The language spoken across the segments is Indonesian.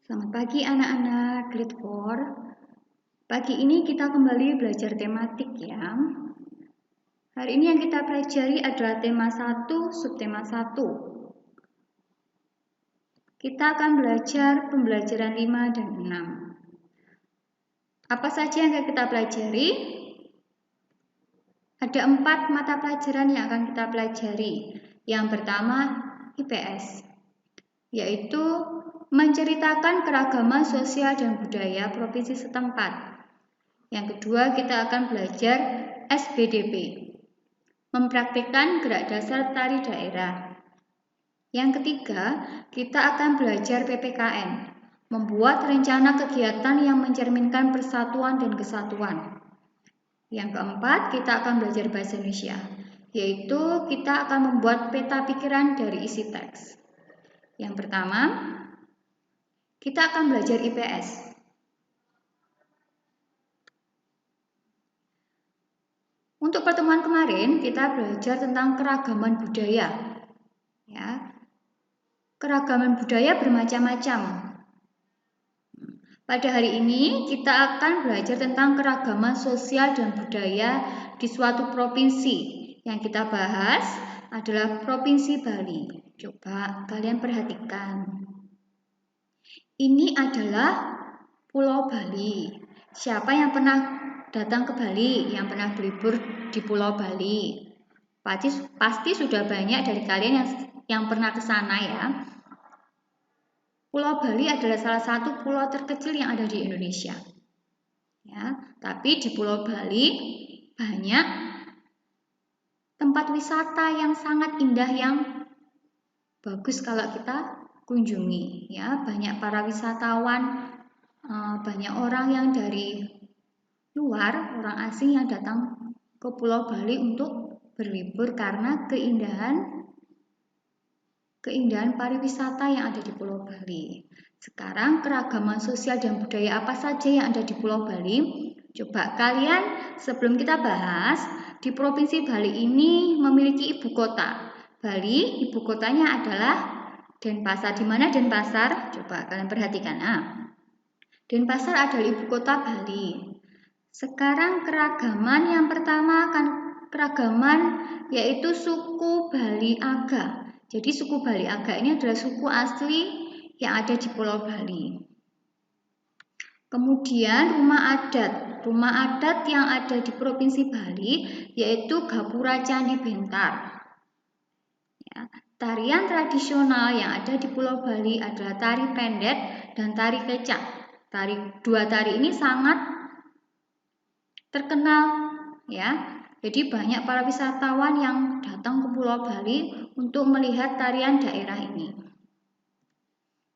Selamat pagi anak-anak grade 4. Pagi ini kita kembali belajar tematik ya. Hari ini yang kita pelajari adalah tema 1, subtema 1. Kita akan belajar pembelajaran 5 dan 6. Apa saja yang akan kita pelajari? Ada 4 mata pelajaran yang akan kita pelajari. Yang pertama IPS, yaitu menceritakan keragaman sosial dan budaya provinsi setempat. Yang kedua, kita akan belajar SBDP, mempraktikkan gerak dasar tari daerah. Yang ketiga, kita akan belajar PPKN, membuat rencana kegiatan yang mencerminkan persatuan dan kesatuan. Yang keempat, kita akan belajar bahasa Indonesia, yaitu kita akan membuat peta pikiran dari isi teks. Yang pertama, kita akan belajar IPS. Untuk pertemuan kemarin, kita belajar tentang keragaman budaya. Ya, keragaman budaya bermacam-macam. Pada hari ini, kita akan belajar tentang keragaman sosial dan budaya di suatu provinsi. Yang kita bahas adalah Provinsi Bali. Coba kalian perhatikan. Ini adalah Pulau Bali. Siapa yang pernah datang ke Bali, yang pernah berlibur di Pulau Bali? Pasti sudah banyak dari kalian yang pernah ke sana ya. Pulau Bali adalah salah satu pulau terkecil yang ada di Indonesia. Ya, tapi di Pulau Bali banyak tempat wisata yang sangat indah yang bagus kalau kita kunjungi. Ya, banyak para wisatawan, banyak orang yang dari luar, orang asing yang datang ke Pulau Bali untuk berlibur karena keindahan pariwisata yang ada di Pulau Bali. Sekarang keragaman sosial dan budaya apa saja yang ada di Pulau Bali? Coba kalian sebelum kita bahas, di Provinsi Bali ini memiliki ibu kota. Bali, ibu kotanya adalah Denpasar. Di mana Denpasar? Coba kalian perhatikan. Denpasar adalah ibu kota Bali. Sekarang keragaman yang pertama akan keragaman yaitu suku Bali Aga. Jadi suku Bali Aga ini adalah suku asli yang ada di Pulau Bali. Kemudian rumah adat yang ada di Provinsi Bali yaitu Gapura Candi Bentar. Ya, tarian tradisional yang ada di Pulau Bali adalah tari pendet dan tari kecak. Dua tari ini sangat terkenal ya. Jadi banyak para wisatawan yang datang ke Pulau Bali untuk melihat tarian daerah ini.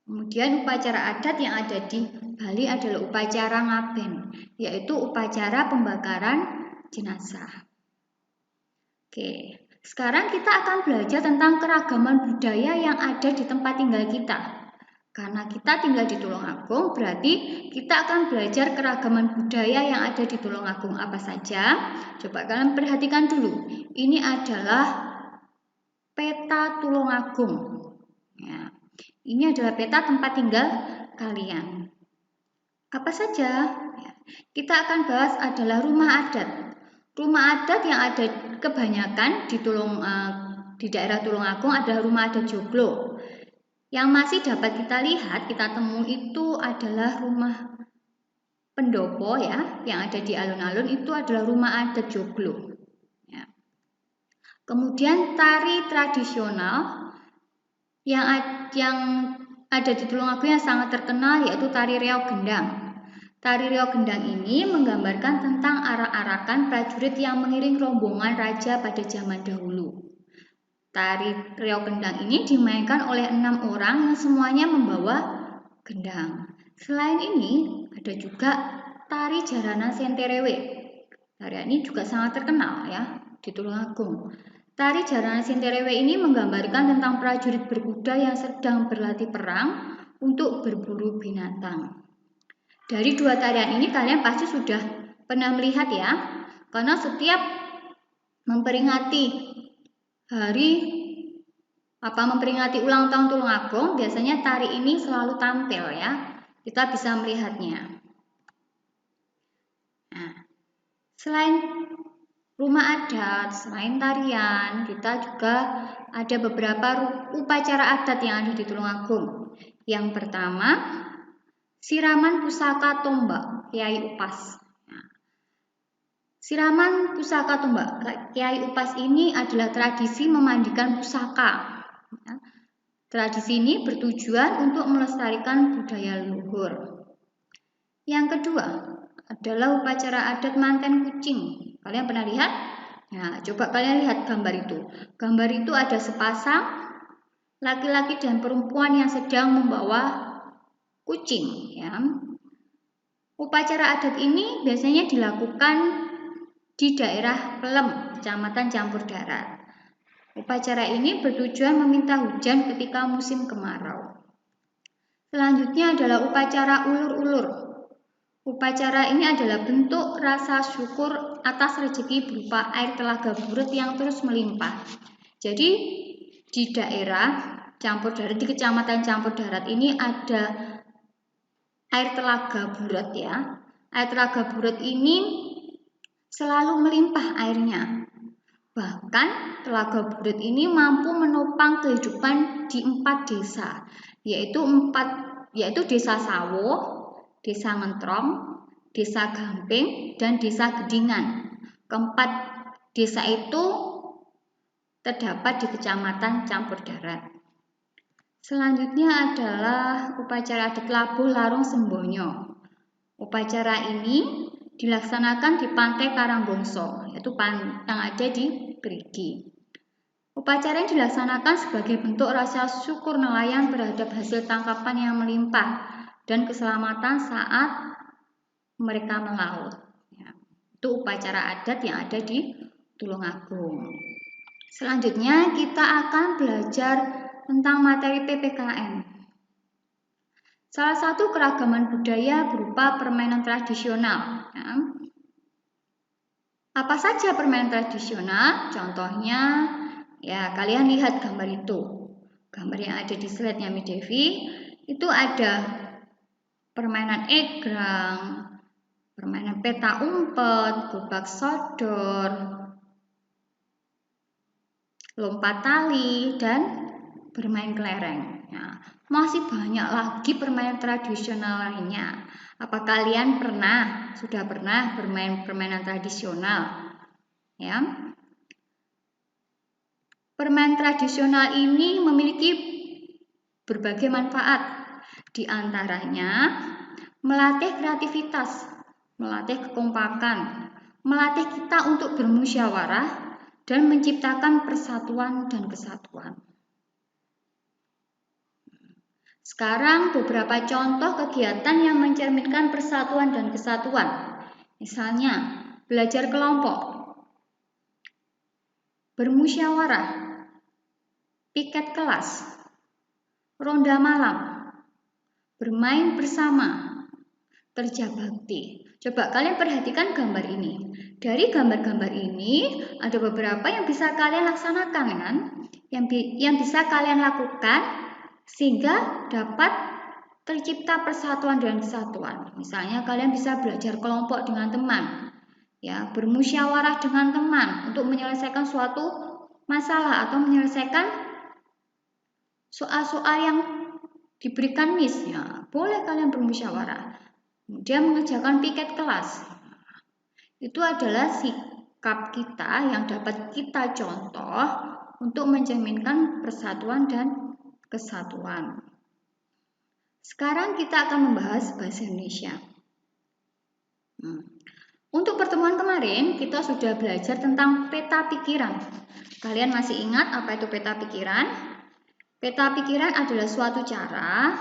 Kemudian upacara adat yang ada di Bali adalah upacara ngaben, yaitu upacara pembakaran jenazah. Oke, sekarang kita akan belajar tentang keragaman budaya yang ada di tempat tinggal kita. Karena kita tinggal di Tulungagung, berarti kita akan belajar keragaman budaya yang ada di Tulungagung apa saja. Coba kalian perhatikan dulu. Ini adalah peta Tulungagung. Ya, ini adalah peta tempat tinggal kalian. Apa saja? Ya, kita akan bahas adalah rumah adat. Rumah adat yang ada kebanyakan di daerah Tulungagung adalah rumah adat joglo. Yang masih dapat kita lihat, kita temui itu adalah rumah pendopo ya, yang ada di alun-alun itu adalah rumah adat joglo. Ya. Kemudian tari tradisional yang ada di Tulungagung yang sangat terkenal yaitu tari reog gendang. Tari reog gendang ini menggambarkan tentang arak-arakan prajurit yang mengiring rombongan raja pada zaman dahulu. Tari reog gendang ini dimainkan oleh 6 orang yang semuanya membawa gendang. Selain ini, ada juga tari Jaranan Senterewe. Tarian ini juga sangat terkenal ya di Tulungagung. Tari Jaranan Senterewe ini menggambarkan tentang prajurit berkuda yang sedang berlatih perang untuk berburu binatang. Dari dua tarian ini kalian pasti sudah pernah melihat ya, karena setiap memperingati hari memperingati ulang tahun Tulungagung, biasanya tari ini selalu tampil ya. Kita bisa melihatnya. Nah, selain rumah adat, selain tarian, kita juga ada beberapa upacara adat yang ada di Tulungagung. Yang pertama, siraman pusaka tombak Kiai Upas. Siraman pusaka tombak Kiai Upas ini adalah tradisi memandikan pusaka. Tradisi ini bertujuan untuk melestarikan budaya leluhur. Yang kedua adalah upacara adat manten kucing. Kalian pernah lihat? Nah, coba kalian lihat gambar itu. Gambar itu ada sepasang laki-laki dan perempuan yang sedang membawa kucing. Ya. Upacara adat ini biasanya dilakukan di daerah Pelem, Kecamatan Campur Darat. Upacara ini bertujuan meminta hujan ketika musim kemarau. Selanjutnya adalah upacara ulur-ulur. Upacara ini adalah bentuk rasa syukur atas rezeki berupa air telaga buret yang terus melimpah. Jadi di daerah Campur Darat, di Kecamatan Campur Darat ini ada air telaga buret ya. Air telaga buret ini selalu melimpah airnya. Bahkan telaga buret ini mampu menopang kehidupan di 4 desa, yaitu Desa Sawo, Desa Ngentrong, Desa Gamping, dan Desa Gedingan. Keempat desa itu terdapat di Kecamatan Campur Darat. Selanjutnya adalah upacara adat Labuh Larung Sembonyo. Upacara ini dilaksanakan di Pantai Karanggongso, yaitu yang ada di Perigi. Upacara yang dilaksanakan sebagai bentuk rasa syukur nelayan terhadap hasil tangkapan yang melimpah dan keselamatan saat mereka melaut. Ya, itu upacara adat yang ada di Tulungagung. Selanjutnya kita akan belajar tentang materi PPKN. Salah satu keragaman budaya berupa permainan tradisional. Ya. Apa saja permainan tradisional? Contohnya, ya kalian lihat gambar itu. Gambar yang ada di slide-nya Mi Devi, itu ada permainan egrang, permainan peta umpet, gobak sodor, lompat tali, dan bermain kelereng. Ya, masih banyak lagi permainan tradisional lainnya. Apa kalian sudah pernah bermain permainan tradisional? Ya. Permainan tradisional ini memiliki berbagai manfaat. Di antaranya melatih kreativitas, melatih kekompakan, melatih kita untuk bermusyawarah, dan menciptakan persatuan dan kesatuan. Sekarang beberapa contoh kegiatan yang mencerminkan persatuan dan kesatuan. Misalnya, belajar kelompok, bermusyawarah, piket kelas, ronda malam, bermain bersama, kerja bakti. Coba kalian perhatikan gambar ini. Dari gambar-gambar ini ada beberapa yang bisa kalian laksanakan kan? Yang bisa kalian lakukan sehingga dapat tercipta persatuan dan kesatuan. Misalnya kalian bisa belajar kelompok dengan teman, ya, bermusyawarah dengan teman untuk menyelesaikan suatu masalah atau menyelesaikan soal-soal yang diberikan Miss, ya, boleh kalian bermusyawarah. Kemudian mengerjakan piket kelas. Itu adalah sikap kita yang dapat kita contoh untuk mencerminkan persatuan dan kesatuan. Sekarang kita akan membahas bahasa Indonesia. Untuk pertemuan kemarin kita sudah belajar tentang peta pikiran. Kalian masih ingat apa itu peta pikiran? Peta pikiran adalah suatu cara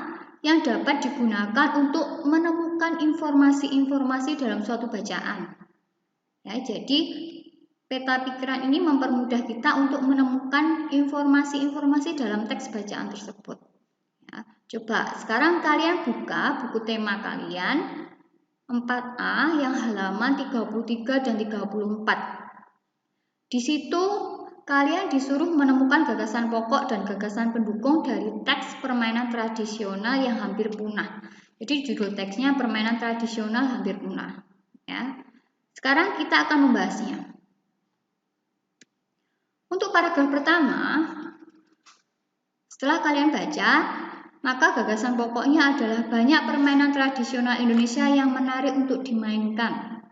yang dapat digunakan untuk menemukan informasi-informasi dalam suatu bacaan. Ya, jadi peta pikiran ini mempermudah kita untuk menemukan informasi-informasi dalam teks bacaan tersebut. Ya, coba sekarang kalian buka buku tema kalian 4A yang halaman 33 dan 34. Di situ kalian disuruh menemukan gagasan pokok dan gagasan pendukung dari teks permainan tradisional yang hampir punah. Jadi judul teksnya permainan tradisional hampir punah. Ya. Sekarang kita akan membahasnya. Untuk paragraf pertama, setelah kalian baca, maka gagasan pokoknya adalah banyak permainan tradisional Indonesia yang menarik untuk dimainkan.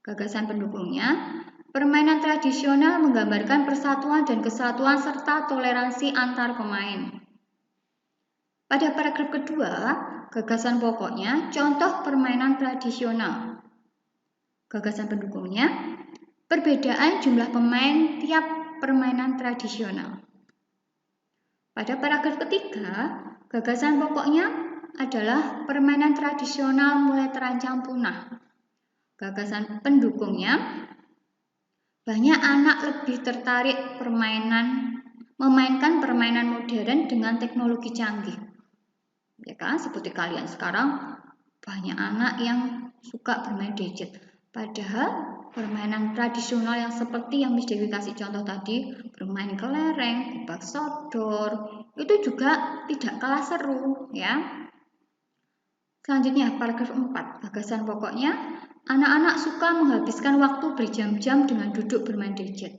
Gagasan pendukungnya, permainan tradisional menggambarkan persatuan dan kesatuan serta toleransi antar pemain. Pada paragraf kedua, gagasan pokoknya contoh permainan tradisional. Gagasan pendukungnya, perbedaan jumlah pemain tiap permainan tradisional. Pada paragraf ketiga, gagasan pokoknya adalah permainan tradisional mulai terancam punah. Gagasan pendukungnya, banyak anak lebih tertarik memainkan permainan modern dengan teknologi canggih. Ya kan, seperti kalian sekarang banyak anak yang suka bermain gadget. Padahal permainan tradisional yang seperti yang Miss Dewi kasih contoh tadi, bermain kelereng, kubak sodor, itu juga tidak kalah seru ya. Selanjutnya paragraf 4, gagasan pokoknya, anak-anak suka menghabiskan waktu berjam-jam dengan duduk bermain gadget.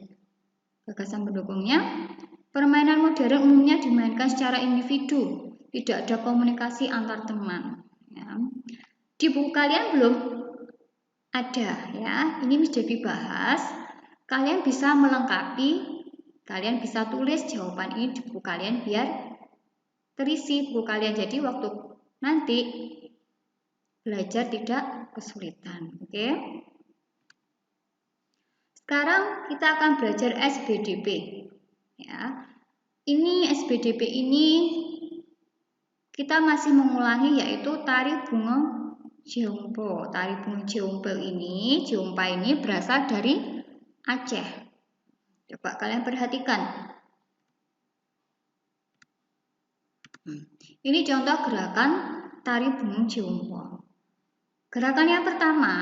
Gagasan pendukungnya, permainan modern umumnya dimainkan secara individu, tidak ada komunikasi antar teman. Ya. Di buku kalian belum ada ya, ini Miss Devi bahas. Kalian bisa melengkapi, kalian bisa tulis jawaban ini di buku kalian biar terisi buku kalian. Jadi waktu nanti belajar tidak kesulitan. Oke? Sekarang kita akan belajar SBDP. Ya. Ini SBDP ini kita masih mengulangi yaitu tari bunga Jeompo. Tari bunga Jeompo ini, berasal dari Aceh. Coba kalian perhatikan. Ini contoh gerakan tari bunga Jeompo. Gerakan yang pertama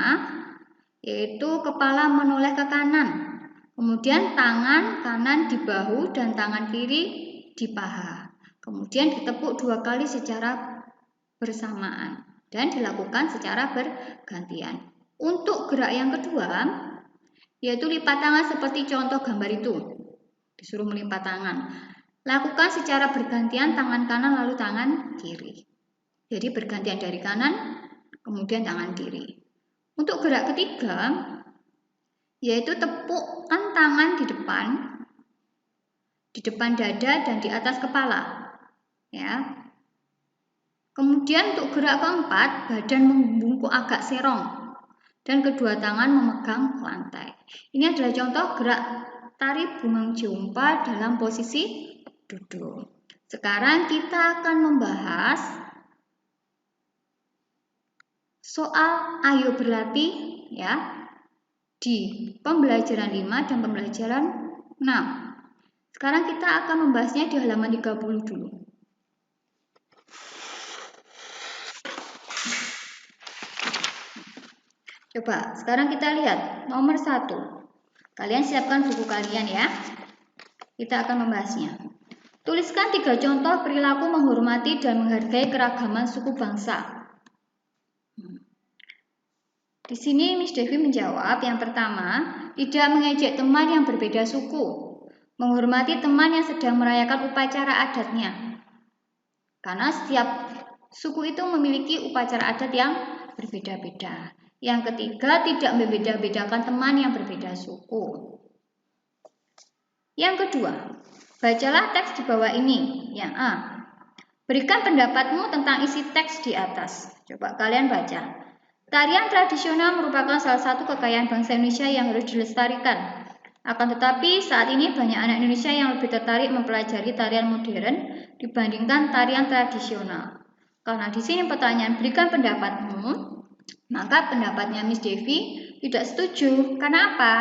yaitu kepala menoleh ke kanan. Kemudian tangan kanan di bahu dan tangan kiri di paha. Kemudian ditepuk 2 kali secara bersamaan dan dilakukan secara bergantian. Untuk gerak yang kedua, yaitu lipat tangan seperti contoh gambar itu. Disuruh melipat tangan. Lakukan secara bergantian tangan kanan lalu tangan kiri. Jadi bergantian dari kanan, kemudian tangan kiri. Untuk gerak ketiga, yaitu tepukan tangan di depan dada dan di atas kepala. Ya. Kemudian untuk gerak keempat, badan membungkuk agak serong dan kedua tangan memegang lantai. Ini adalah contoh gerak tari bunga Jeompo dalam posisi duduk. Sekarang kita akan membahas soal ayo berlatih ya di pembelajaran 5 dan pembelajaran 6. Sekarang kita akan membahasnya di halaman 30 dulu. Coba, sekarang kita lihat nomor 1. Kalian siapkan buku kalian ya. Kita akan membahasnya. Tuliskan 3 contoh perilaku menghormati dan menghargai keragaman suku bangsa. Di sini Miss Devi menjawab yang pertama, tidak mengejek teman yang berbeda suku, menghormati teman yang sedang merayakan upacara adatnya. Karena setiap suku itu memiliki upacara adat yang berbeda-beda. Yang ketiga, tidak membeda-bedakan teman yang berbeda suku. Yang kedua, bacalah teks di bawah ini. Yang A, berikan pendapatmu tentang isi teks di atas. Coba kalian baca. Tarian tradisional merupakan salah satu kekayaan bangsa Indonesia yang harus dilestarikan. Akan tetapi saat ini banyak anak Indonesia yang lebih tertarik mempelajari tarian modern dibandingkan tarian tradisional. Karena di sini pertanyaan berikan pendapatmu, maka pendapatnya Miss Devi tidak setuju. Karena apa?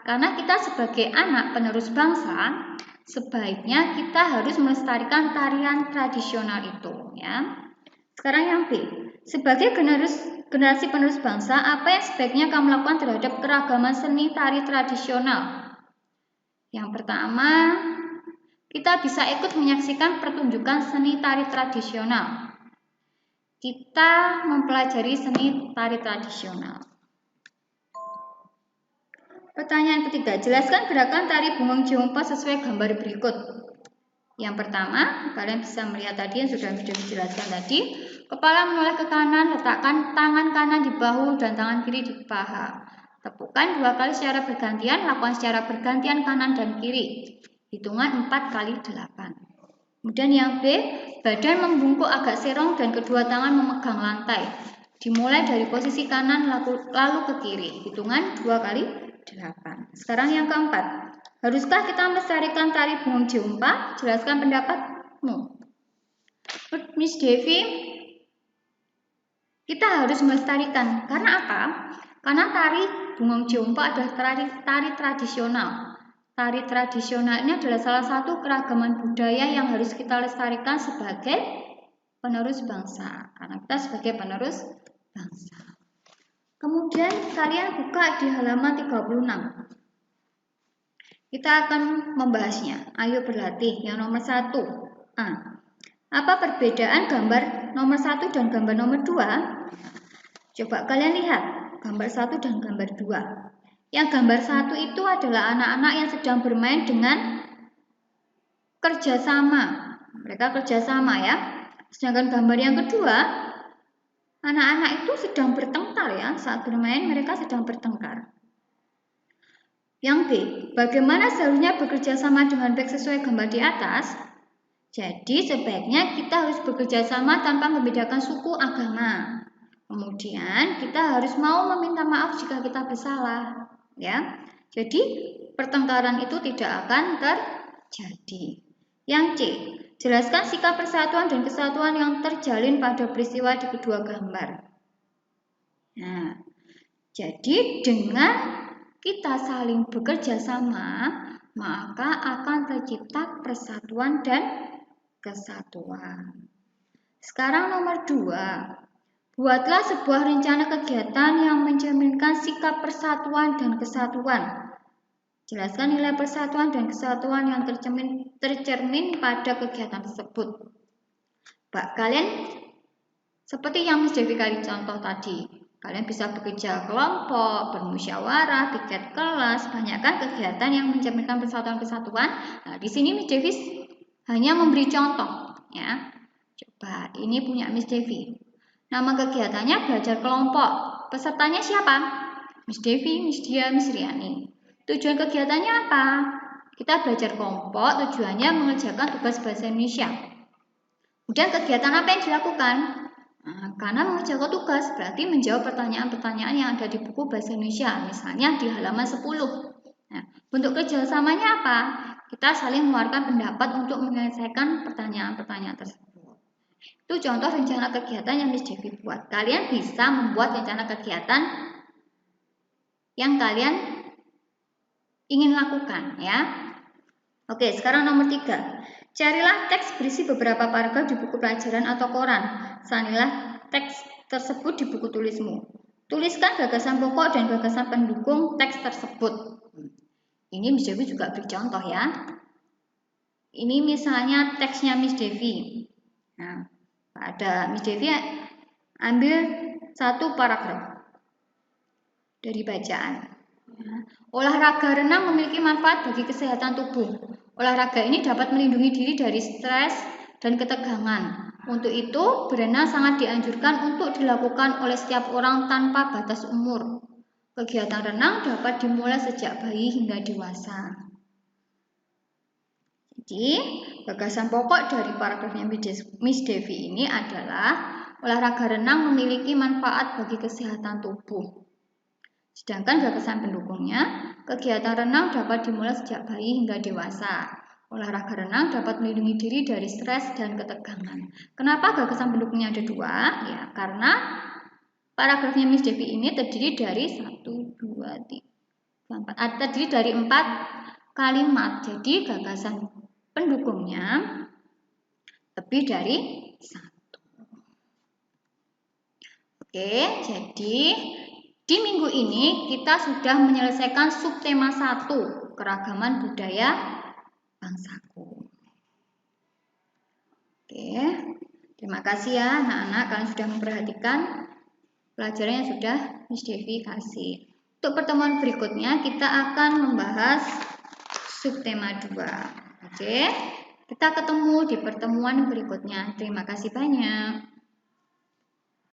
Karena kita sebagai anak penerus bangsa, sebaiknya kita harus melestarikan tarian tradisional itu. Ya. Sekarang yang B, sebagai generasi penerus bangsa, apa yang sebaiknya kamu lakukan terhadap keragaman seni tari tradisional? Yang pertama, kita bisa ikut menyaksikan pertunjukan seni tari tradisional. Kita mempelajari seni tari tradisional. Pertanyaan ketiga, jelaskan gerakan tari Bungong Jeompa sesuai gambar berikut. Yang pertama, kalian bisa melihat tadi yang sudah dijelaskan tadi. Kepala menoleh ke kanan, letakkan tangan kanan di bahu dan tangan kiri di paha. Tepukkan 2 kali secara bergantian, lakukan secara bergantian kanan dan kiri. Hitungan 4 kali 8. Kemudian yang B, badan membungkuk agak serong dan kedua tangan memegang lantai. Dimulai dari posisi kanan lalu ke kiri. Hitungan 2 kali 8. Sekarang yang keempat. Haruskah kita melestarikan tari Bungong Jeompa? Jelaskan pendapatmu. Miss Devi, kita harus melestarikan. Karena apa? Karena tari Bungong Jeompa adalah tari tradisional. Tari tradisional ini adalah salah satu keragaman budaya yang harus kita lestarikan sebagai penerus bangsa. Karena kita sebagai penerus bangsa. Kemudian kalian buka di halaman 36. Kita akan membahasnya. Ayo berlatih. Yang nomor 1. Apa perbedaan gambar nomor 1 dan gambar nomor 2? Coba kalian lihat gambar 1 dan gambar 2. Yang gambar 1 itu adalah anak-anak yang sedang bermain dengan kerjasama. Mereka kerjasama ya. Sedangkan gambar yang kedua, anak-anak itu sedang bertengkar ya. Saat bermain mereka sedang bertengkar. Yang B, bagaimana seharusnya bekerja sama dengan baik sesuai gambar di atas? Jadi sebaiknya kita harus bekerja sama tanpa membedakan suku agama. Kemudian kita harus mau meminta maaf jika kita bersalah, ya. Jadi pertengkaran itu tidak akan terjadi. Yang C, jelaskan sikap persatuan dan kesatuan yang terjalin pada peristiwa di kedua gambar. Nah, jadi dengan kita saling bekerja sama, maka akan tercipta persatuan dan kesatuan. Sekarang nomor 2. Buatlah sebuah rencana kegiatan yang mencerminkan sikap persatuan dan kesatuan. Jelaskan nilai persatuan dan kesatuan yang tercermin pada kegiatan tersebut. Kalian seperti yang Miss Devi kali contoh tadi. Kalian bisa bekerja kelompok, bermusyawarah, piket kelas, banyakkan kegiatan yang mencerminkan persatuan kesatuan. Nah, di sini Miss Devi hanya memberi contoh, ya. Coba, ini punya Miss Devi. Nama kegiatannya belajar kelompok. Pesertanya siapa? Miss Devi, Miss Dia, Miss Riani. Tujuan kegiatannya apa? Kita belajar kelompok, tujuannya mengerjakan tugas bahasa Indonesia. Kemudian kegiatan apa yang dilakukan? Nah, karena mengerjakan tugas berarti menjawab pertanyaan-pertanyaan yang ada di buku bahasa Indonesia, misalnya di halaman 10. Nah, bentuk kerjasamanya apa? Kita saling mengeluarkan pendapat untuk menyelesaikan pertanyaan-pertanyaan tersebut. Itu contoh rencana kegiatan yang Miss Devi buat. Kalian bisa membuat rencana kegiatan yang kalian ingin lakukan, ya. Oke, sekarang nomor 3. Carilah teks berisi beberapa paragraf di buku pelajaran atau koran. Salilah teks tersebut di buku tulismu. Tuliskan gagasan pokok dan gagasan pendukung teks tersebut. Ini Miss Devi juga beri contoh ya. Ini misalnya teksnya Miss Devi. Nah, ada Miss Devi ambil 1 paragraf dari bacaan. Olahraga renang memiliki manfaat bagi kesehatan tubuh. Olahraga ini dapat melindungi diri dari stres dan ketegangan. Untuk itu, berenang sangat dianjurkan untuk dilakukan oleh setiap orang tanpa batas umur. Kegiatan renang dapat dimulai sejak bayi hingga dewasa. Jadi, gagasan pokok dari paragrafnya Miss Devi ini adalah olahraga renang memiliki manfaat bagi kesehatan tubuh. Sedangkan gagasan pendukungnya, kegiatan renang dapat dimulai sejak bayi hingga dewasa. Olahraga renang dapat melindungi diri dari stres dan ketegangan. Kenapa gagasan pendukungnya ada 2? Ya, karena paragrafnya Miss Devi ini terdiri dari 1, 2, 3, 4. Terdiri dari 4 kalimat. Jadi gagasan pendukungnya lebih dari 1. Oke, jadi Di minggu ini kita sudah menyelesaikan subtema 1, keragaman budaya bangsaku. Oke, terima kasih ya anak-anak, kalian sudah memperhatikan pelajaran yang sudah Miss Devi kasih. Untuk pertemuan berikutnya kita akan membahas subtema 2. Oke, kita ketemu di pertemuan berikutnya. Terima kasih banyak.